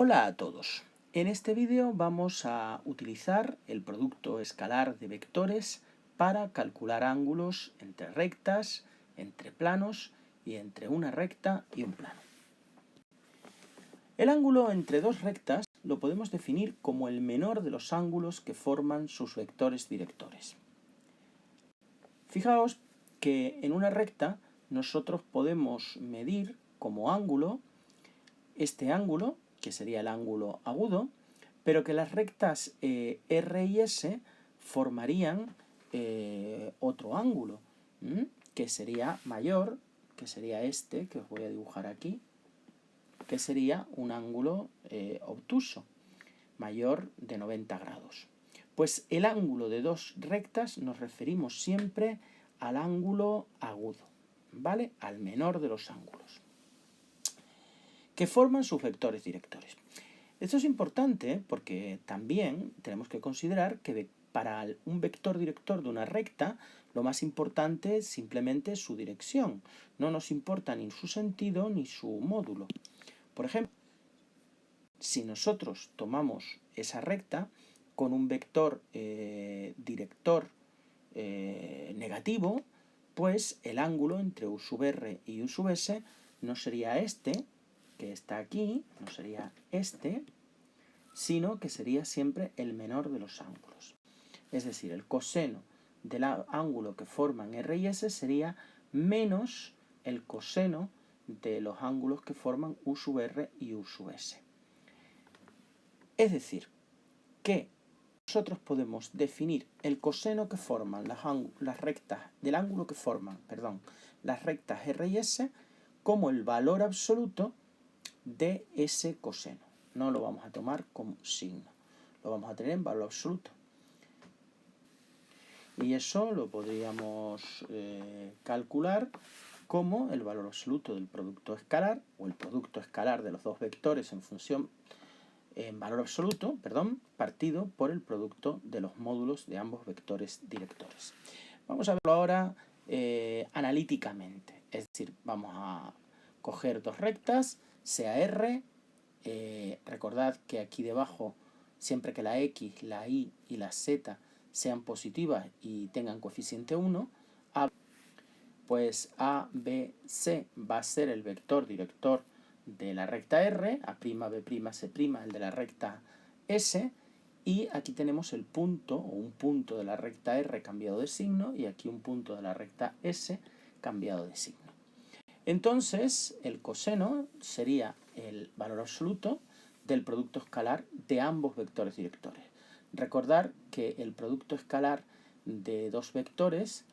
Hola a todos. En este vídeo vamos a utilizar el producto escalar de vectores para calcular ángulos entre rectas, entre planos y entre una recta y un plano. El ángulo entre dos rectas lo podemos definir como el menor de los ángulos que forman sus vectores directores. Fijaos que en una recta nosotros podemos medir como ángulo este ángulo, que sería el ángulo agudo, pero que las rectas R y S formarían otro ángulo, que sería mayor, que sería este, que os voy a dibujar aquí, que sería un ángulo obtuso, mayor de 90 grados. Pues el ángulo de dos rectas nos referimos siempre al ángulo agudo, ¿vale? Al menor de los ángulos, que forman sus vectores directores. Esto es importante porque también tenemos que considerar que para un vector director de una recta, lo más importante es simplemente su dirección. No nos importa ni su sentido ni su módulo. Por ejemplo, si nosotros tomamos esa recta con un vector director negativo, pues el ángulo entre U sub R y U sub S no sería este, que está aquí, no sería este, sino que sería siempre el menor de los ángulos. Es decir, el coseno del ángulo que forman R y S sería menos el coseno de los ángulos que forman U sub R y U sub S. Es decir, que nosotros podemos definir el coseno que forman las rectas del ángulo que forman, las rectas R y S como el valor absoluto de ese coseno. No lo vamos a tomar como signo, lo vamos a tener en valor absoluto. Y eso lo podríamos calcular como el valor absoluto del producto escalar, o el producto escalar de los dos vectores en valor absoluto, partido por el producto de los módulos de ambos vectores directores. Vamos a verlo ahora analíticamente. Es decir, vamos a coger dos rectas, sea R. Recordad que aquí debajo, siempre que la X, la Y y la Z sean positivas y tengan coeficiente 1, pues A, B, C va a ser el vector director de la recta R, A', B', C', el de la recta S, y aquí tenemos el punto, o un punto de la recta R cambiado de signo, y aquí un punto de la recta S cambiado de signo. Entonces, el coseno sería el valor absoluto del producto escalar de ambos vectores directores. Recordar que el producto escalar de dos vectores,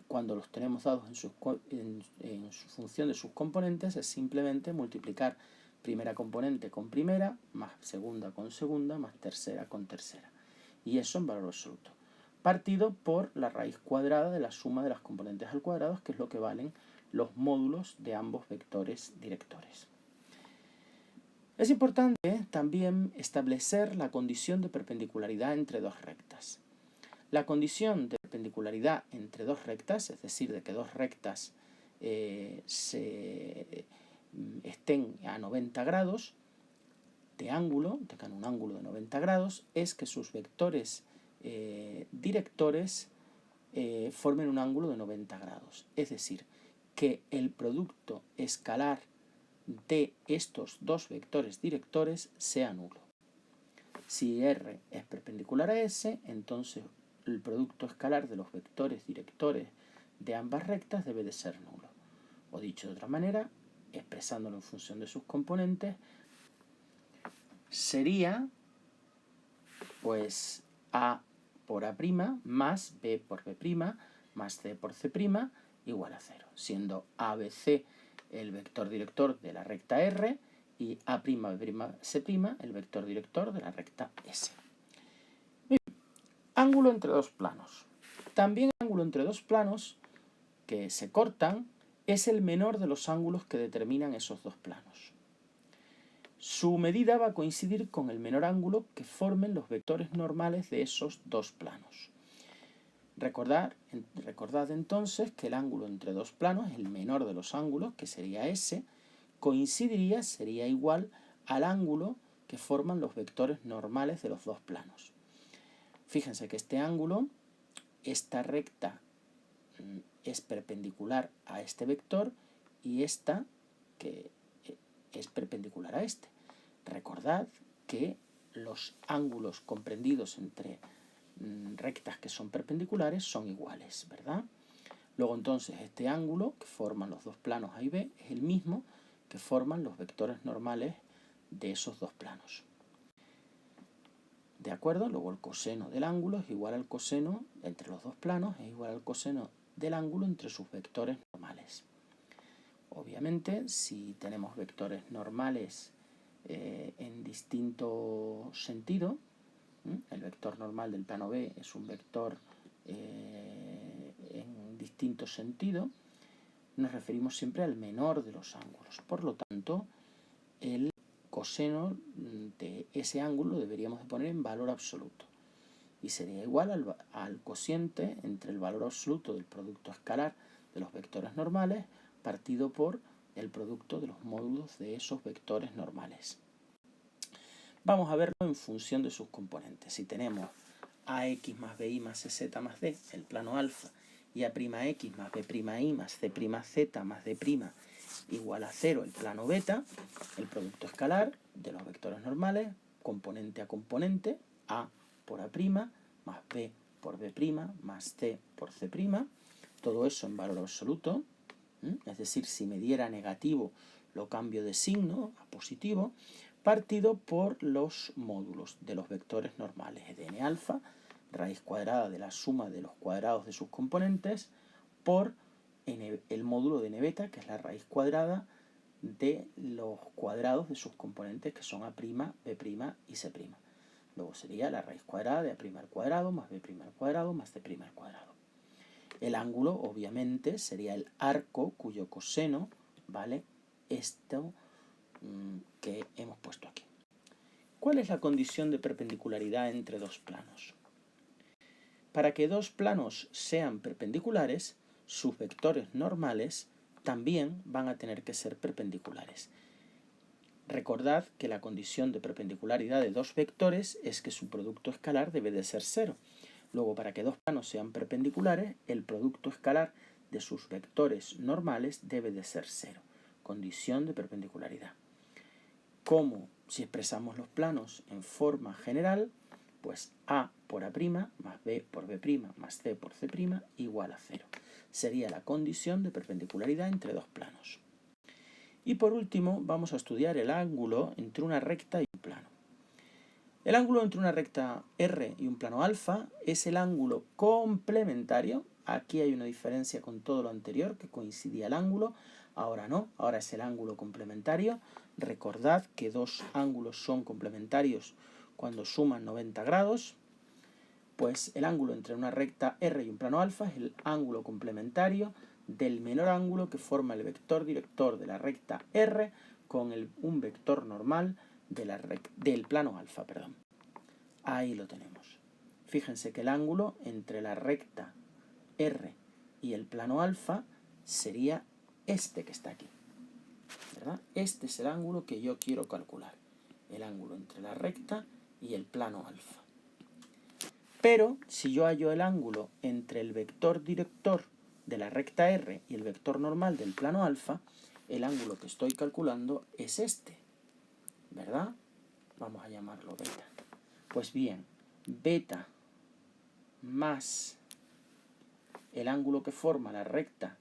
cuando los tenemos dados en su función de sus componentes, es simplemente multiplicar primera componente con primera, más segunda con segunda, más tercera con tercera. Y eso en valor absoluto. Partido por la raíz cuadrada de la suma de las componentes al cuadrado, que es lo que valen los módulos de ambos vectores directores. Es importante también establecer la condición de perpendicularidad entre dos rectas. La condición de perpendicularidad entre dos rectas, es decir, de que dos rectas estén a 90 grados de ángulo, tengan un ángulo de 90 grados, es que sus vectores directores formen un ángulo de 90 grados. Es decir, que el producto escalar de estos dos vectores directores sea nulo. Si R es perpendicular a S, entonces el producto escalar de los vectores directores de ambas rectas debe de ser nulo. O dicho de otra manera, expresándolo en función de sus componentes, sería pues A por A' más B por B' más C por C' igual a 0, siendo ABC el vector director de la recta R y A', B', C' el vector director de la recta S. Bien. Ángulo entre dos planos. También el ángulo entre dos planos que se cortan es el menor de los ángulos que determinan esos dos planos. Su medida va a coincidir con el menor ángulo que formen los vectores normales de esos dos planos. Recordad entonces que el ángulo entre dos planos, el menor de los ángulos, que sería S, sería igual al ángulo que forman los vectores normales de los dos planos. Fíjense que este ángulo, esta recta es perpendicular a este vector y esta que es perpendicular a este. Recordad que los ángulos comprendidos entre rectas que son perpendiculares son iguales, ¿verdad? Luego entonces este ángulo que forman los dos planos A y B es el mismo que forman los vectores normales de esos dos planos. ¿De acuerdo? Luego el coseno del ángulo es igual al coseno entre los dos planos, es igual al coseno del ángulo entre sus vectores normales. Obviamente, si tenemos vectores normales en distinto sentido, el vector normal del plano B es un vector en distinto sentido, nos referimos siempre al menor de los ángulos. Por lo tanto, el coseno de ese ángulo deberíamos de poner en valor absoluto. Y sería igual al cociente entre el valor absoluto del producto escalar de los vectores normales partido por el producto de los módulos de esos vectores normales. Vamos a verlo en función de sus componentes. Si tenemos AX más BY más CZ más D, el plano alfa, y A'X más B'I más C'Z más D' igual a 0, el plano beta, el producto escalar de los vectores normales, componente a componente, A por A' más B por B' más C por C', todo eso en valor absoluto, es decir, si me diera negativo lo cambio de signo a positivo, partido por los módulos de los vectores normales, N alfa, raíz cuadrada de la suma de los cuadrados de sus componentes, por el módulo de n beta, que es la raíz cuadrada de los cuadrados de sus componentes, que son A', B' y C'. Luego sería la raíz cuadrada de A' al cuadrado más B' al cuadrado más C' al cuadrado. El ángulo, obviamente, sería el arco cuyo coseno vale esto que hemos puesto aquí. ¿Cuál es la condición de perpendicularidad entre dos planos? Para que dos planos sean perpendiculares, sus vectores normales también van a tener que ser perpendiculares. Recordad que la condición de perpendicularidad de dos vectores es que su producto escalar debe de ser 0. Luego, para que dos planos sean perpendiculares, el producto escalar de sus vectores normales debe de ser 0. Condición de perpendicularidad. Como si expresamos los planos en forma general, pues A por A' más B por B' más C por C' igual a 0. Sería la condición de perpendicularidad entre dos planos. Y por último, vamos a estudiar el ángulo entre una recta y un plano. El ángulo entre una recta R y un plano alfa es el ángulo complementario. Aquí hay una diferencia con todo lo anterior, que coincidía el ángulo. Ahora no, ahora es el ángulo complementario. Recordad que dos ángulos son complementarios cuando suman 90 grados. Pues el ángulo entre una recta R y un plano alfa es el ángulo complementario del menor ángulo que forma el vector director de la recta R con un vector normal del plano alfa. Ahí lo tenemos. Fíjense que el ángulo entre la recta R y el plano alfa sería este que está aquí, ¿verdad? Este es el ángulo que yo quiero calcular, el ángulo entre la recta y el plano alfa. Pero si yo hallo el ángulo entre el vector director de la recta R y el vector normal del plano alfa, el ángulo que estoy calculando es este, ¿verdad? Vamos a llamarlo beta. Pues bien, beta más el ángulo que forma la recta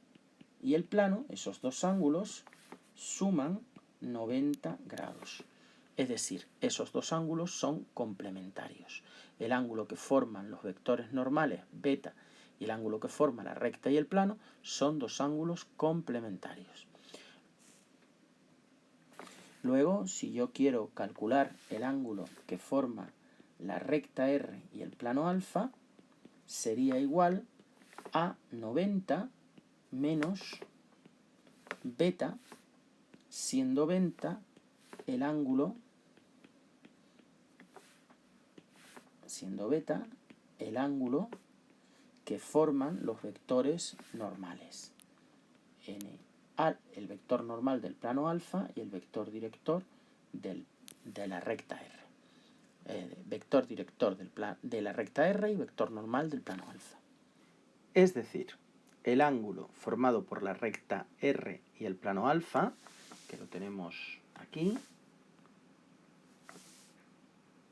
y el plano, esos dos ángulos, suman 90 grados. Es decir, esos dos ángulos son complementarios. El ángulo que forman los vectores normales, beta, y el ángulo que forma la recta y el plano, son dos ángulos complementarios. Luego, si yo quiero calcular el ángulo que forma la recta R y el plano alfa, sería igual a 90 menos beta, siendo beta el ángulo que forman los vectores normales. El vector normal del plano alfa y el vector director del de la recta R. Vector director de la recta R y vector normal del plano alfa. Es decir, el ángulo formado por la recta R y el plano alfa, que lo tenemos aquí,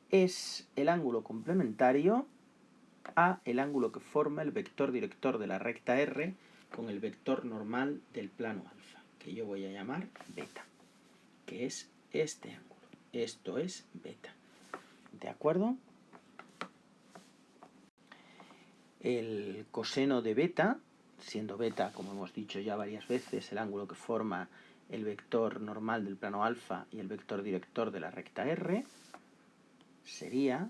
es el ángulo complementario a el ángulo que forma el vector director de la recta R con el vector normal del plano alfa, que yo voy a llamar beta, que es este ángulo. Esto es beta. ¿De acuerdo? El coseno de beta, siendo beta, como hemos dicho ya varias veces, el ángulo que forma el vector normal del plano alfa y el vector director de la recta R, sería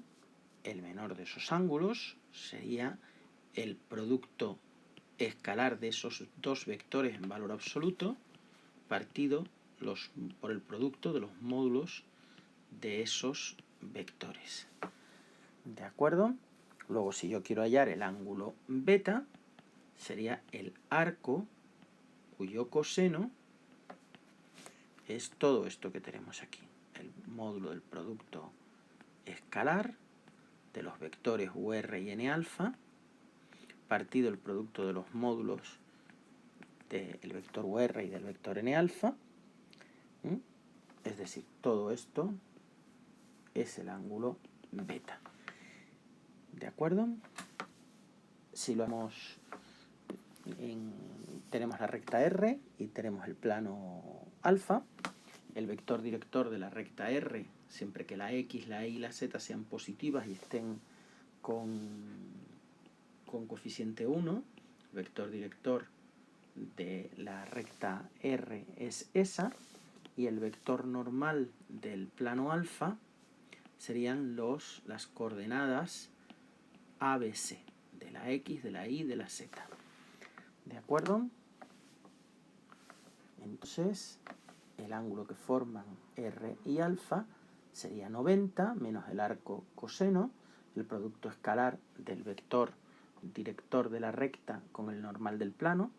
el menor de esos ángulos, sería el producto escalar de esos dos vectores en valor absoluto partido por el producto de los módulos de esos vectores. ¿De acuerdo? Luego, si yo quiero hallar el ángulo beta, sería el arco cuyo coseno es todo esto que tenemos aquí, el módulo del producto escalar de los vectores UR y N alfa, partido el producto de los módulos del vector UR y del vector N alfa. Es decir, todo esto es el ángulo beta. ¿De acuerdo? Si lo vemos, tenemos la recta R y tenemos el plano alfa. El vector director de la recta R, siempre que la X, la Y y la Z sean positivas y estén con coeficiente 1, el vector director de la recta R es esa, y el vector normal del plano alfa serían las coordenadas ABC, de la X, de la Y, de la Z. ¿De acuerdo? Entonces, el ángulo que forman R y alfa sería 90 menos el arco coseno, el producto escalar del vector director de la recta con el normal del plano,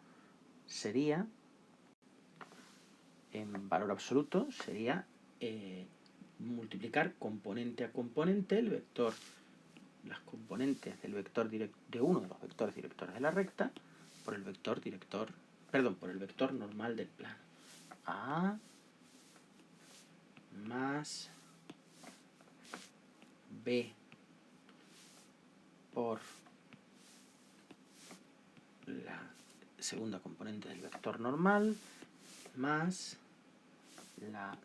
sería, en valor absoluto, sería multiplicar componente a componente el vector, las componentes del vector de uno de los vectores directores de la recta por el vector director, por el vector normal del plano. A más B por la segunda componente del vector normal más la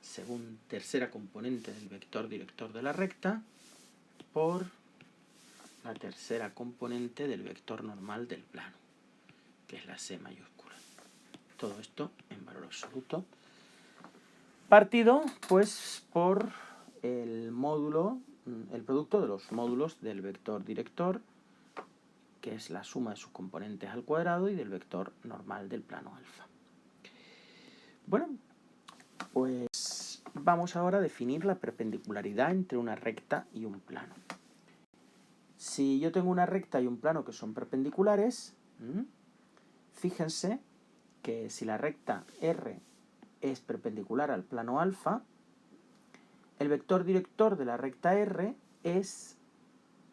tercera componente del vector director de la recta por la tercera componente del vector normal del plano, que es la C mayúscula. Todo esto en valor absoluto. Partido, pues, por el producto de los módulos del vector director, que es la suma de sus componentes al cuadrado, y del vector normal del plano alfa. Bueno, pues vamos ahora a definir la perpendicularidad entre una recta y un plano. Si yo tengo una recta y un plano que son perpendiculares, fíjense que si la recta R es perpendicular al plano alfa, el vector director de la recta R es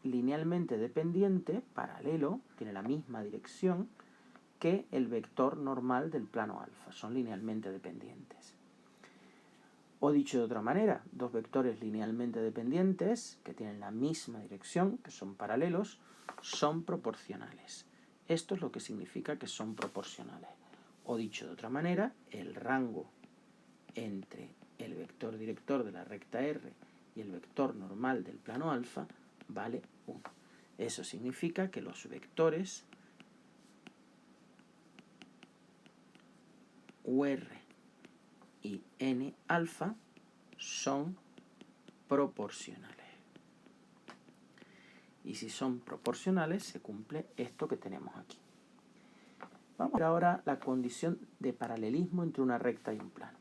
linealmente dependiente, paralelo, tiene la misma dirección que el vector normal del plano alfa, son linealmente dependientes. O dicho de otra manera, dos vectores linealmente dependientes que tienen la misma dirección, que son paralelos, son proporcionales. Esto es lo que significa que son proporcionales. O dicho de otra manera, el rango entre el vector director de la recta R y el vector normal del plano alfa vale 1. Eso significa que los vectores UR y N alfa son proporcionales. Y si son proporcionales, se cumple esto que tenemos aquí. Vamos a ver ahora la condición de paralelismo entre una recta y un plano.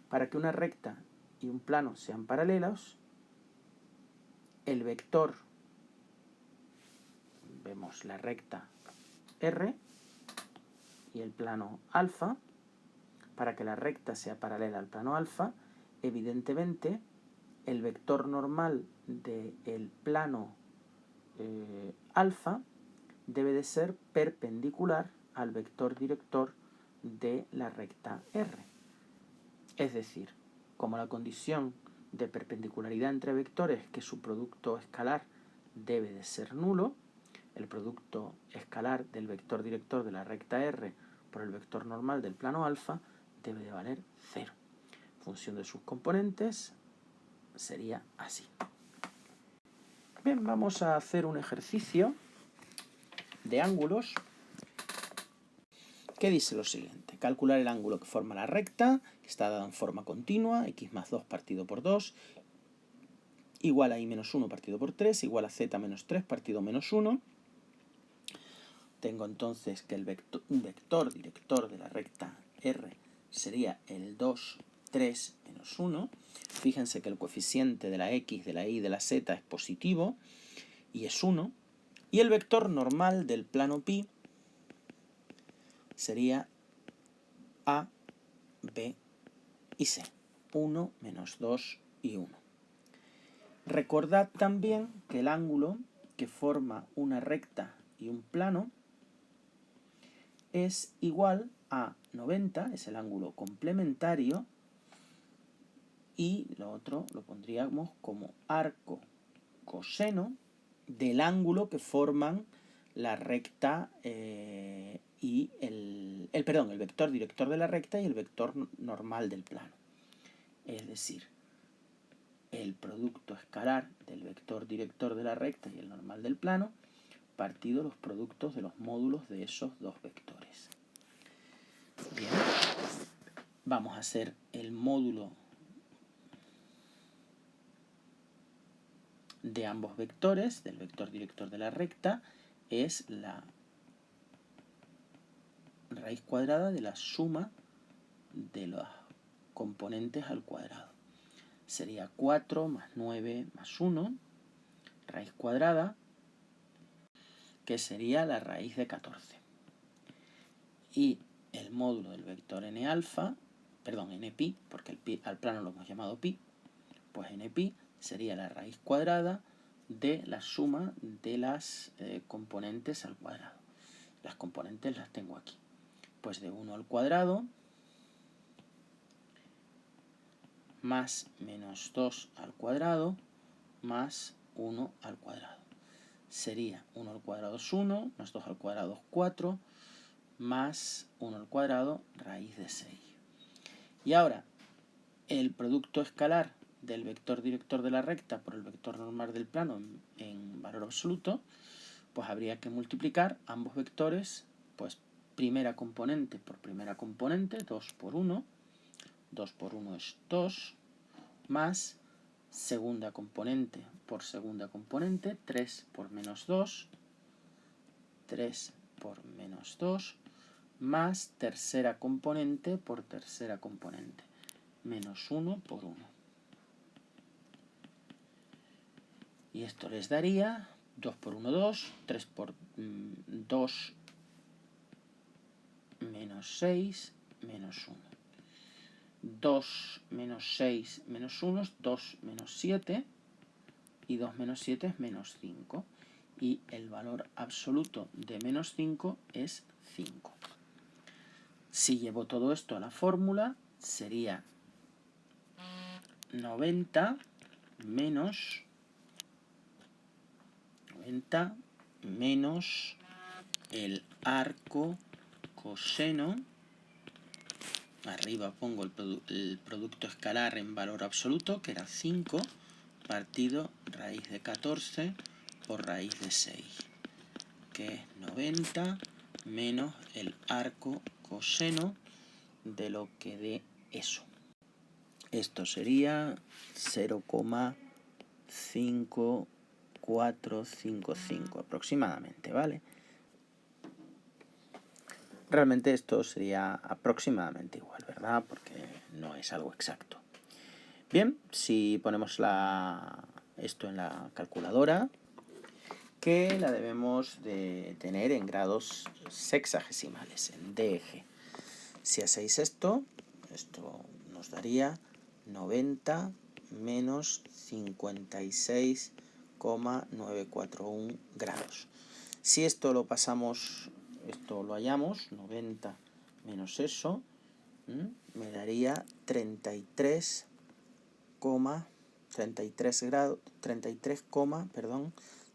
Para que una recta y un plano sean paralelos, el vector, vemos la recta R y el plano alfa. Para que la recta sea paralela al plano alfa, evidentemente el vector normal del plano alfa debe de ser perpendicular al vector director de la recta R. Es decir, como la condición de perpendicularidad entre vectores es que su producto escalar debe de ser nulo, el producto escalar del vector director de la recta R por el vector normal del plano alfa debe de valer 0. Función de sus componentes sería así. Bien, vamos a hacer un ejercicio de ángulos que dice lo siguiente. Calcular el ángulo que forma la recta, que está dada en forma continua, x más 2 partido por 2, igual a y menos 1 partido por 3, igual a z menos 3 partido menos 1. Tengo entonces que un vector director de la recta R sería el 2, 3, menos 1. Fíjense que el coeficiente de la x, de la y, de la z es positivo y es 1. Y el vector normal del plano pi sería A, B y C. 1, menos 2 y 1. Recordad también que el ángulo que forma una recta y un plano es igual a 90, es el ángulo complementario, y lo otro lo pondríamos como arco coseno del ángulo que forman la recta y el vector director de la recta y el vector normal del plano. Es decir, el producto escalar del vector director de la recta y el normal del plano partido los productos de los módulos de esos dos vectores. Bien, vamos a hacer el módulo de ambos vectores, del vector director de la recta, es la raíz cuadrada de la suma de los componentes al cuadrado. Sería 4 más 9 más 1, raíz cuadrada, que sería la raíz de 14. Y el módulo del vector n alfa, perdón, n pi, porque al plano lo hemos llamado pi, pues n pi sería la raíz cuadrada de la suma de las componentes al cuadrado. Las componentes las tengo aquí. Pues de 1 al cuadrado más menos 2 al cuadrado más 1 al cuadrado. Sería 1 al cuadrado es 1, más 2 al cuadrado es 4, más 1 al cuadrado, raíz de 6. Y ahora, el producto escalar del vector director de la recta por el vector normal del plano en valor absoluto, pues habría que multiplicar ambos vectores, pues primera componente por primera componente, 2 por 1, 2 por 1 es 2, más segunda componente por segunda componente, 3 por menos 2, 3 por menos 2, más tercera componente por tercera componente, menos 1 por 1. Y esto les daría 2 por 1, 2, 3 por 2, menos 6, menos 1. 2 menos 6 menos 1 es 2 menos 7, y 2 menos 7 es menos 5. Y el valor absoluto de menos 5 es 5. Si llevo todo esto a la fórmula, sería 90 menos el arco coseno, arriba pongo el producto escalar en valor absoluto, que era 5, partido raíz de 14 por raíz de 6, que es 90 menos el arco coseno de lo que dé eso. Esto sería 0,5455 aproximadamente, ¿vale? Realmente esto sería aproximadamente igual, ¿verdad? Porque no es algo exacto. Bien, si ponemos esto en la calculadora, que la debemos de tener en grados sexagesimales, en DG. Si hacéis esto nos daría 90 menos 56,941 grados. Si esto lo pasamos, esto lo hallamos, 90 menos eso, me daría 33 grados,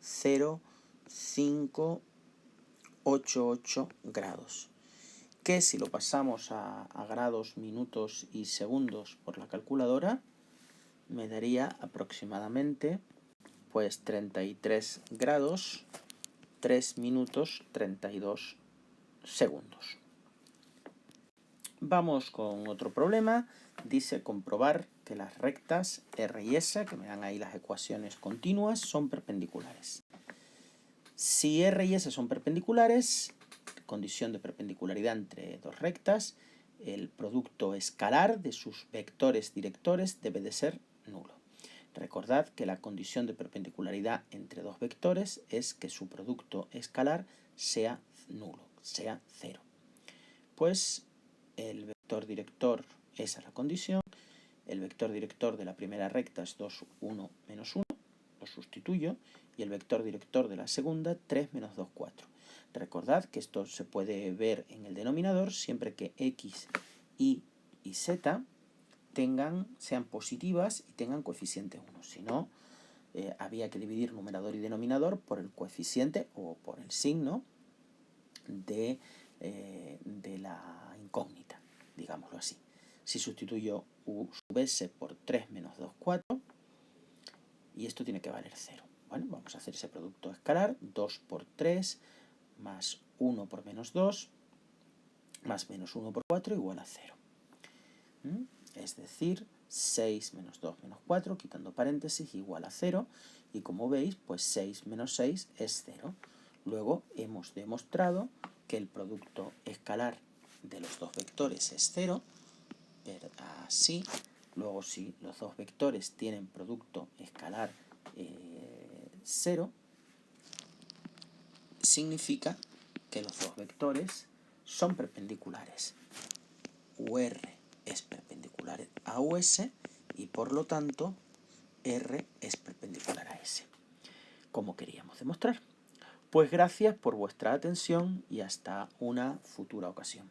0,588 grados. Que si lo pasamos a grados, minutos y segundos por la calculadora, me daría aproximadamente pues 33 grados, 3 minutos 32 segundos. Vamos con otro problema. Dice comprobar que las rectas R y S, que me dan ahí las ecuaciones continuas, son perpendiculares. Si R y S son perpendiculares, condición de perpendicularidad entre dos rectas, el producto escalar de sus vectores directores debe de ser nulo. Recordad que la condición de perpendicularidad entre dos vectores es que su producto escalar sea nulo, sea cero. Pues el vector director, esa es la condición. El vector director de la primera recta es 2, 1, menos 1, lo sustituyo, y el vector director de la segunda, 3, menos 2, 4. Recordad que esto se puede ver en el denominador siempre que x, y z sean positivas y tengan coeficiente 1. Si no, había que dividir numerador y denominador por el coeficiente o por el signo de la incógnita, digámoslo así. Si sustituyo u sub s por 3 menos 2, 4, y esto tiene que valer 0. Bueno, vamos a hacer ese producto escalar, 2 por 3 más 1 por menos 2 más menos 1 por 4 igual a 0. Es decir, 6 menos 2 menos 4, quitando paréntesis, igual a 0. Y como veis, pues 6 menos 6 es 0. Luego hemos demostrado que el producto escalar de los dos vectores es 0. Así. Luego, si los dos vectores tienen producto escalar 0, significa que los dos vectores son perpendiculares. UR es perpendicular a US y por lo tanto R es perpendicular a S, como queríamos demostrar. Pues gracias por vuestra atención y hasta una futura ocasión.